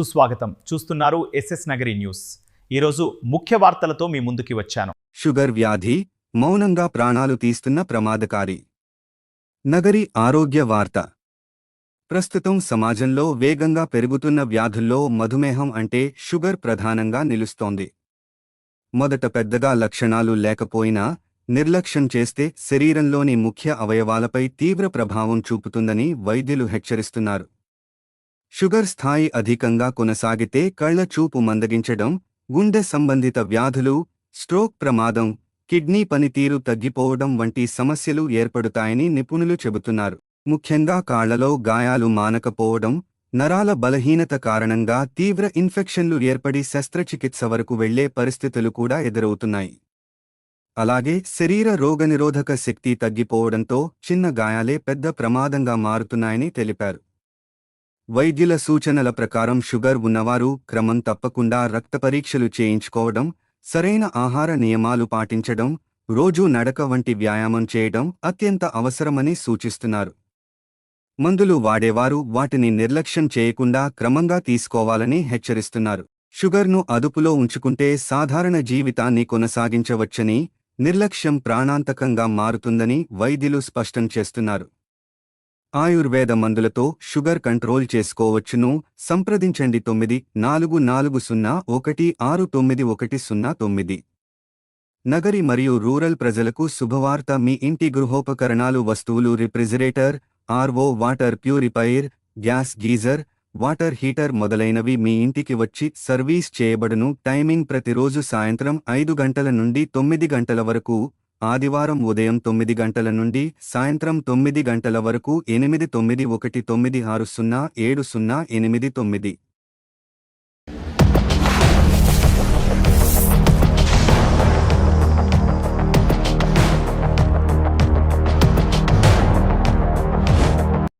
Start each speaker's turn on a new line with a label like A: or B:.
A: సుస్వాగతం. చూస్తున్నారు SS Nagari news. ఈరోజు ముఖ్య వార్తలతో మీ ముందుకి వచ్చాను.
B: షుగర్ వ్యాధి మౌనంగా ప్రాణాలు తీస్తున్న ప్రమాదకారి. నగరి ఆరోగ్య వార్త. ప్రస్తుతం సమాజంలో వేగంగా పెరుగుతున్న వ్యాధుల్లో మధుమేహం అంటే షుగర్ ప్రధానంగా నిలుస్తోంది. మొదట పెద్దగా లక్షణాలు లేకపోయినా నిర్లక్ష్యం చేస్తే శరీరంలోని ముఖ్య అవయవాలపై తీవ్ర ప్రభావం చూపుతుందని వైద్యులు హెచ్చరిస్తున్నారు. షుగర్ స్థాయి అధికంగా కొనసాగితే కళ్ల చూపు మందగించడం, గుండె సంబంధిత వ్యాధులు, స్ట్రోక్ ప్రమాదం, కిడ్నీ పనితీరు తగ్గిపోవడం వంటి సమస్యలు ఏర్పడుతాయని నిపుణులు చెబుతున్నారు. ముఖ్యంగా కాళ్లలో గాయాలు మానకపోవడం, నరాల బలహీనత కారణంగా తీవ్ర ఇన్ఫెక్షన్లు ఏర్పడి శస్త్రచికిత్స వరకు వెళ్లే పరిస్థితులు కూడా ఎదురవుతున్నాయి. అలాగే శరీర రోగనిరోధక శక్తి తగ్గిపోవడంతో చిన్న గాయాలే పెద్ద ప్రమాదంగా మారుతున్నాయని తెలిపారు. వైద్యుల సూచనల ప్రకారం షుగర్ ఉన్నవారు క్రమం తప్పకుండా రక్త పరీక్షలు చేయించుకోవడం, సరైన ఆహార నియమాలు పాటించడం, రోజూ నడక వంటి వ్యాయామం చేయడం అత్యంత అవసరమని సూచిస్తున్నారు. మందులు వాడేవారు వాటిని నిర్లక్ష్యం చేయకుండా క్రమంగా తీసుకోవాలని హెచ్చరిస్తున్నారు. షుగర్ను అదుపులో ఉంచుకుంటే సాధారణ జీవితాన్ని కొనసాగించవచ్చని, నిర్లక్ష్యం ప్రాణాంతకంగా మారుతుందని వైద్యులు స్పష్టం చేస్తున్నారు. ఆయుర్వేద మందులతో షుగర్ కంట్రోల్ చేసుకోవచ్చును. సంప్రదించండి 9440169109. నగరి మరియు రూరల్ ప్రజలకు శుభవార్త. మీ ఇంటి గృహోపకరణాలు వస్తువులు refrigerator, RO water purifier, gas geyser, water heater మొదలైనవి మీ ఇంటికి వచ్చి సర్వీస్ చేయబడును. టైమింగ్ ప్రతిరోజు సాయంత్రం 5 గంటల నుండి 9 గంటల వరకు, ఆదివారం ఉదయం 9 గంటల నుండి సాయంత్రం 9 గంటల వరకు. 8919607089.